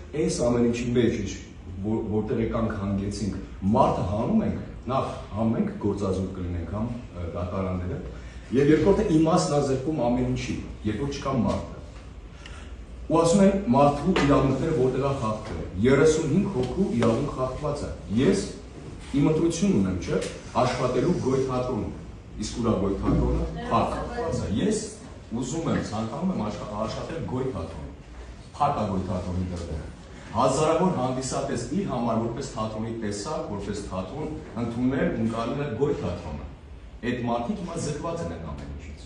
այս ամեն ինչի մեջ որտեղ եկանք հանգեցինք, մարդը հանում ենք, նախ հանում ենք գործազուրկ կլինենք համ դատարանները, եւ երկրորդը իմաստնազրկում ամեն ինչի, երբ որ չկա մարդը։ Ու ասում են մարդու իրավունքները որտեղ է խախտվել, 35 հոգու իրավունք խախտված է։ Ես իմ ընտրությունն ունեմ, չէ՞, աշխատելու Գոյ թատրոնում, իսկ ուրա Գոյ թատրոնը խախտված է։ Ես ուզում եմ, ցանկանում եմ աշխատել Գոյ թատրոնում, փակ է Գոյ թատրոնի դռները։ Հազարավոր հանդիսատես իր համար որպես թատրոնի տեսակ, որպես թատրոն ընդունել ընկալել է Գոյ թատրոնը։ Այդ մարդիկ հիմա զրկված են այդ ամեն ինչից։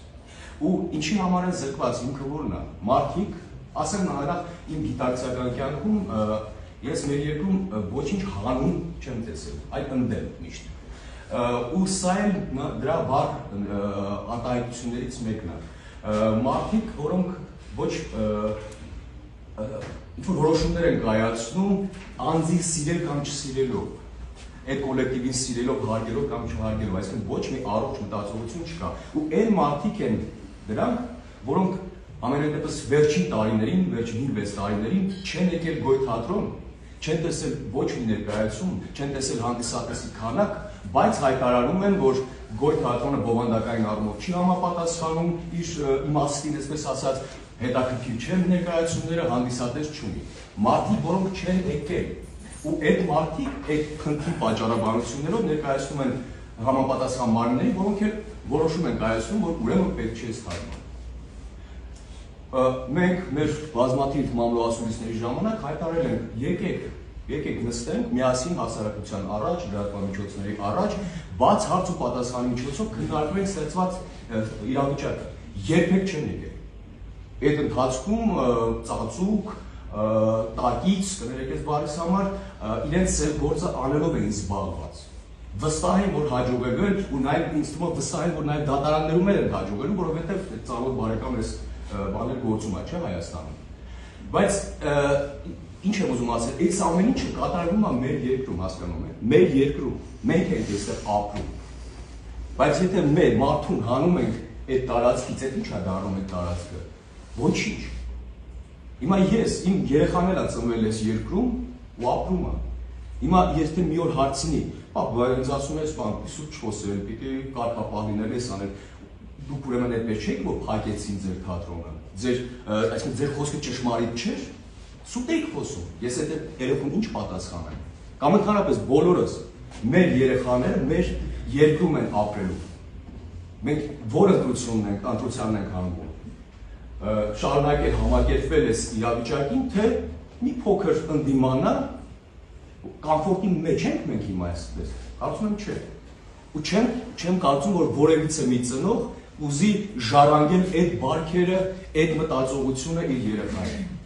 Ու ինչի համար են զրկված, ինքը որն է, մարդիկ, ասեմ նախ իմ գիտակցական կյանքում ես մեր երկրում ոչինչ հանուն չեմ տեսել, այլ ընդդեմ միշտ։ Ու սա էլ դրա վառ արտահայտություններից մեկն է։ Մարդիկ, որոնք ոչ որոշումներ են կայացնում անձի սիրել կամ չսիրելով, այդ կոլեկտիվին սիրելով, հարգելով կամ չհարգելով, այսինքն ոչ մի առողջ մտածողություն չկա։ Ու այն մարդիկ են դրանք, որոնք ամենատեպս վերջին տարիներին, վերջին 5-6 տարիներին չեն եկել Գոյ թատրոն, չեն տեսել ոչ մի ներկայացում, չեն տեսել հանդիսատեսի քանակ, բայց հայտարարում են, որ Գոյ թատրոնը բովանդակային առումով չի համապատասխանում իր իմաստին, այսպես ասած, հետաքրքիր չեն ներկայացումները, հանդիսատես չունի։ Մարդիկ, որոնք չեն եկել, ու այդ մարդիկ այդ խնդրի պատճառաբանություններով ներկայացնում են համապատասխան մարմինների, որոնք էլ որոշում են կայացնում, որ ուրեմն պետք չէ ստանալ։ Մենք մեր բազմաթիվ մամլոասուլիսների ժամանակ հայտարարել ենք, եկեք նստենք միասին հասարակության առաջ, լրատվամիջոցների առաջ, բաց հարց ու պատասխանի միջոցով քննարկվենք ստեղծված իրավիճակը։ Երբեք չեն եկել։ Այդ ընթացքում ծածուկ, տակից, կներեք այս բառիս համար, իրենց սև գործը անելով էին զբաղված։ Վստահ են, որ հաջողվել ու նաև ինձ թվում է վստահ են, որ նաև դատարաններում են հաջողվելու, որովհետև ծանոթ բարեկամ էս բաներ գործում է, չէ, Հայաստանում։ Բայց ինչ եմ ուզում ասել, այս ամեն ինչը կատարվում է մեր երկրում, հասկանում եք, մեր երկրում, մենք ենք այստեղ ապրում։ Բայց եթե մեր մարդուն հանում ենք այդ տարածքից, այդ ի՞նչ է դառնում այդ տարածքը։ Ոչինչ։ Հիմա ես, իմ երեխան էլ է ծնվել այս երկրում ու ապրում է։ Հիմա եթե մի օր հարցնի, բա ինձ ասում ես, բան, սուտ չխոսել, պիտի կարգապահ լինել ես անել, դուք ուրեմն այդպես չեք, որ փակեցին ձեր թատրոնը, այսինքն ձեր խոսքը ճշմարիտ չէր, սուտ եք խոսում, ես այդ երեխուն ինչ պատասխանեմ։ Կամ ընդհանրապես բոլորս մեր երեխաները մեր երկրում են ապրելու։ Մենք որ ընտրությանն ենք հանգում։ Շարունակել համակերպվել ես իրավիճակին, թե մի փոքր ընդդիմանա, կամֆորտի մեջ ենք մենք հիմա այսպես, կարծում եմ չէ։ Ու չեմ կարծում, որ որևիցե մի ծնող ուզի ժառանգել այդ բարքերը, այդ մտածողությունը իր երեխային։